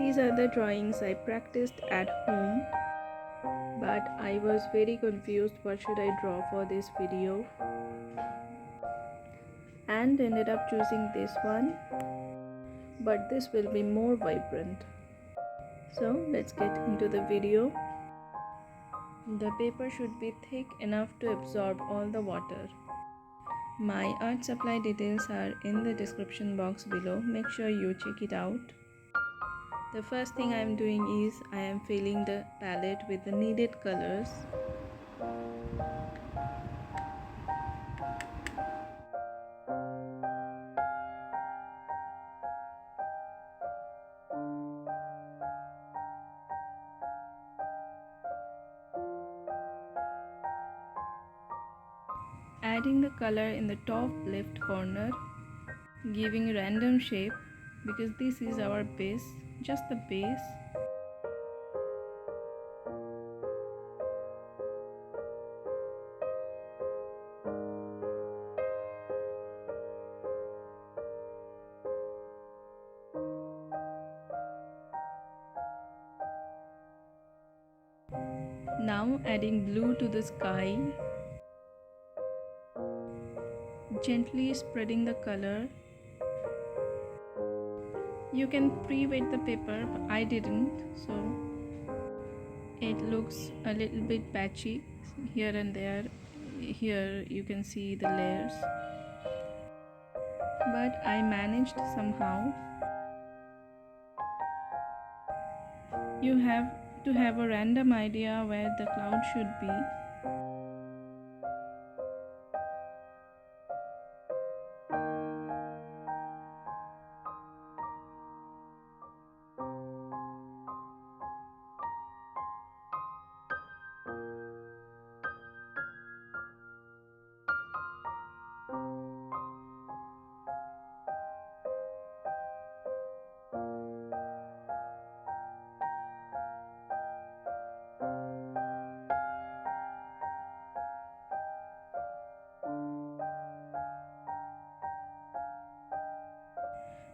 These are the drawings I practiced at home, but I was very confused what should I draw for this video, and ended up choosing this one, but this will be more vibrant. So let's get into the video. The paper should be thick enough to absorb all the water. My art supply details are in the description box below. Make sure you check it out. The first thing I am doing is I am filling the palette with the needed colors. Adding the color in the top left corner, giving random shape because this is our base, just the base. Now adding blue to the sky, gently spreading the color. You can pre-wet the paper, but I didn't, so it looks a little bit patchy here and there. Here you can see the layers, but I managed somehow. You have to have a random idea where the cloud should be.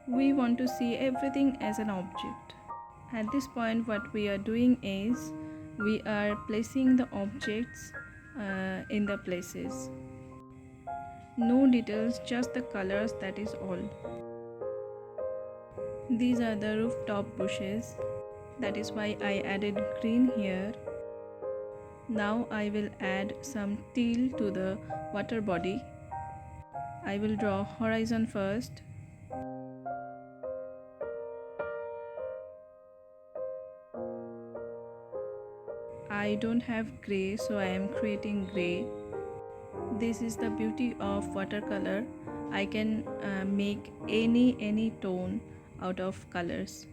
We want to see everything as an object. At this point, what we are doing is we are placing the objects in the places. No details, just the colors, that is all. These are the rooftop bushes. That is why I added green here. Now I will add some teal to the water body. I will draw horizon first. I don't have grey, so I am creating grey. This is the beauty of watercolor. I can make any tone out of colors.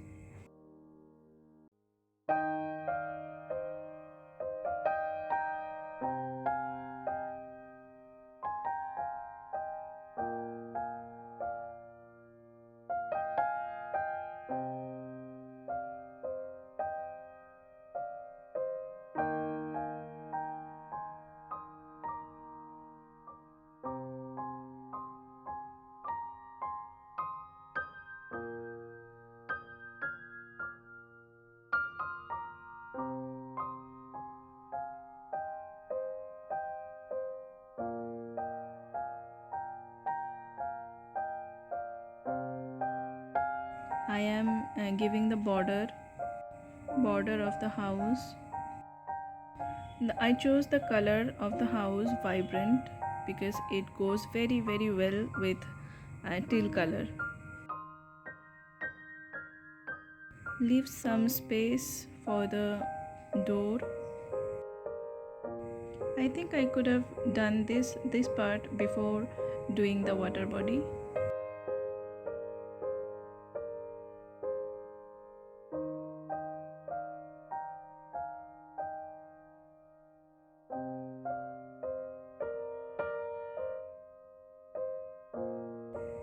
I am giving the border of the house. I chose the color of the house vibrant because it goes very well with teal color. Leave some space for the door. I think I could have done this part before doing the water body.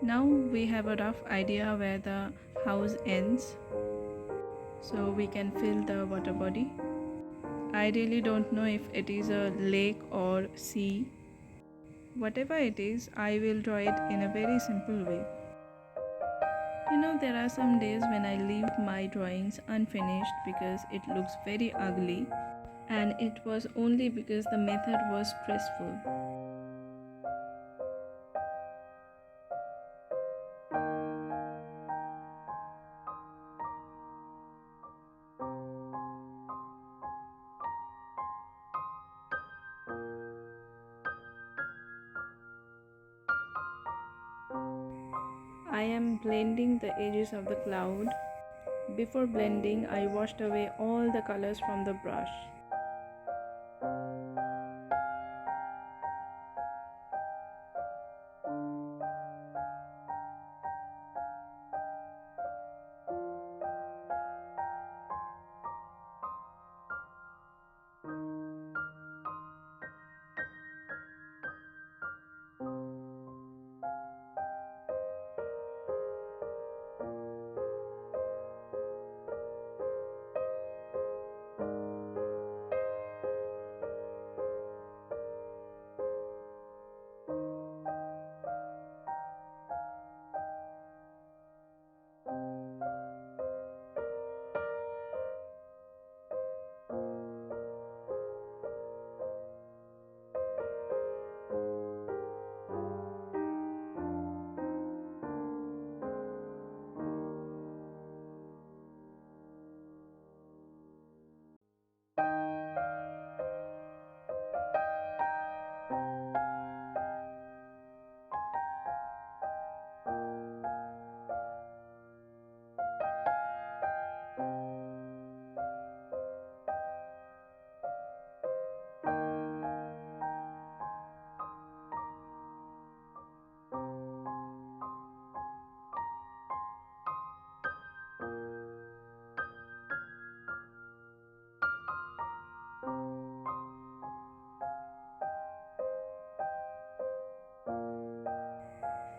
Now we have a rough idea where the house ends, so we can fill the water body. I really don't know if it is a lake or sea. Whatever it is, I will draw it in a very simple way. There are some days when I leave my drawings unfinished because it looks very ugly, and it was only because the method was stressful. I am blending the edges of the cloud. Before blending, I washed away all the colors from the brush.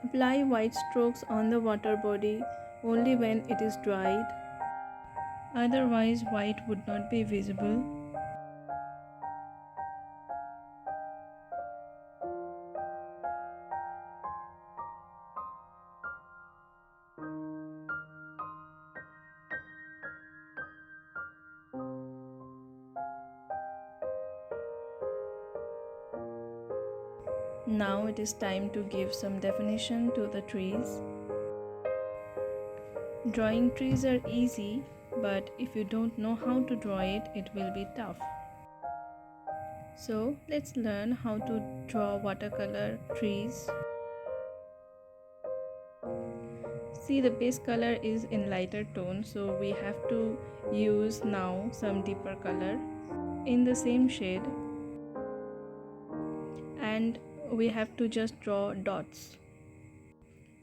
Apply white strokes on the water body only when it is dried, otherwise white would not be visible. Now it is time to give some definition to the trees. Drawing trees are easy, but if you don't know how to draw it, it will be tough. So let's learn how to draw watercolor trees. See, the base color is in lighter tone, so we have to use now some deeper color in the same shade, and we have to just draw dots.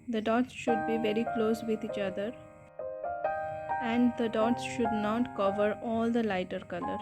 The dots should be very close with each other, and the dots should not cover all the lighter color.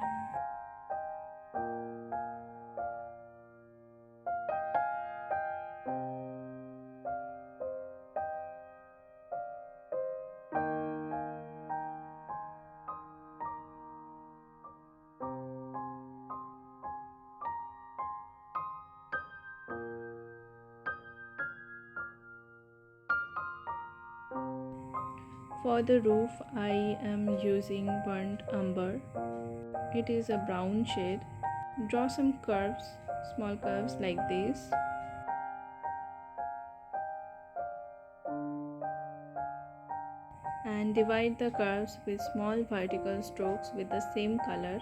For the roof, I am using burnt umber. It is a brown shade. Draw some curves, small curves like this. And divide the curves with small vertical strokes with the same color.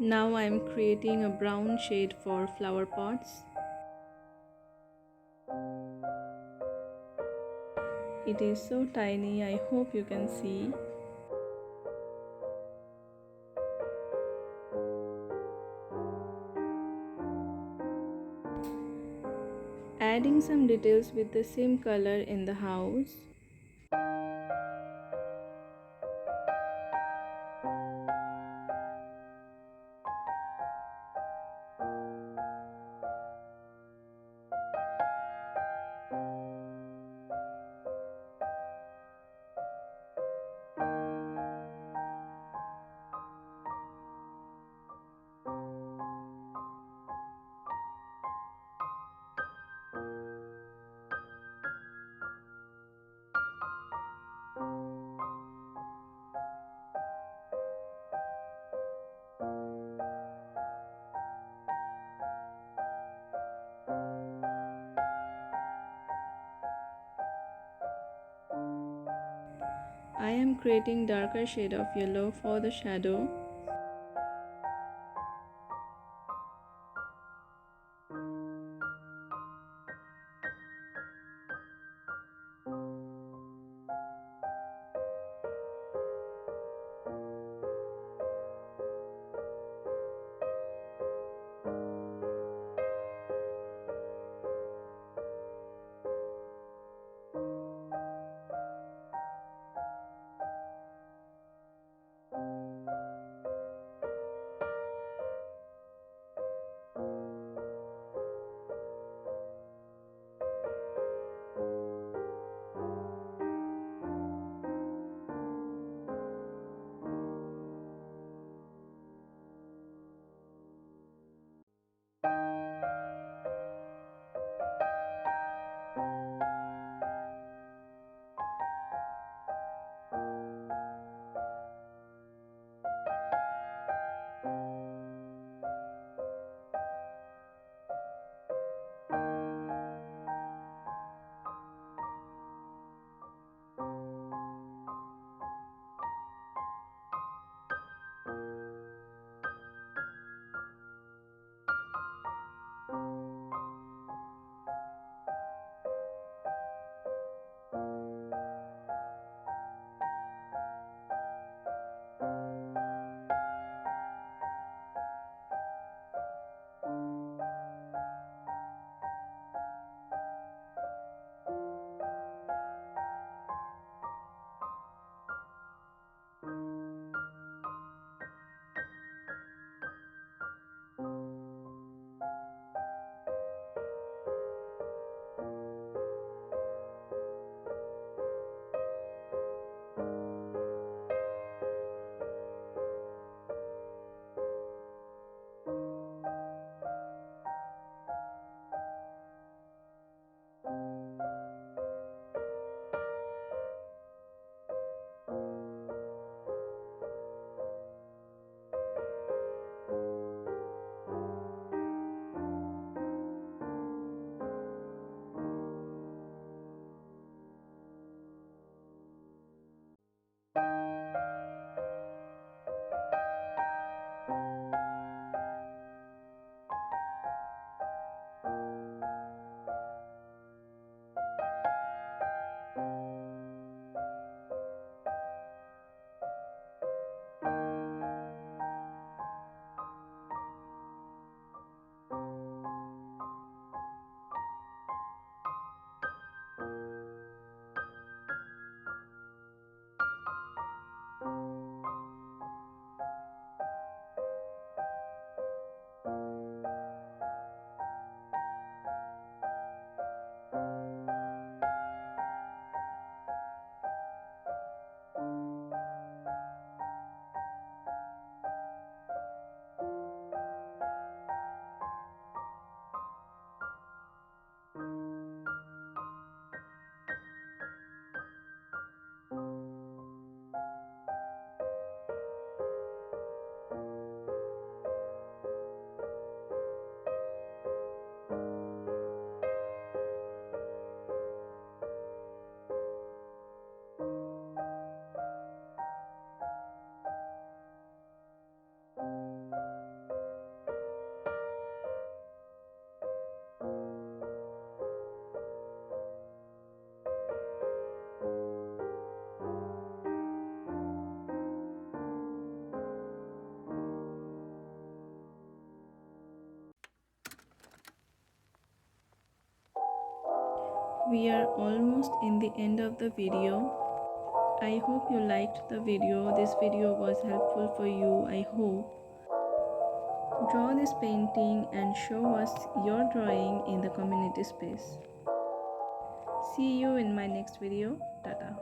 Now I am creating a brown shade for flower pots. It is so tiny, I hope you can see. Adding some details with the same color in the house. I am creating darker shade of yellow for the shadow. We are almost in the end of the video. I hope you liked the video. This video was helpful for you, I hope. Draw this painting and show us your drawing in the community space. See you in my next video. Tata.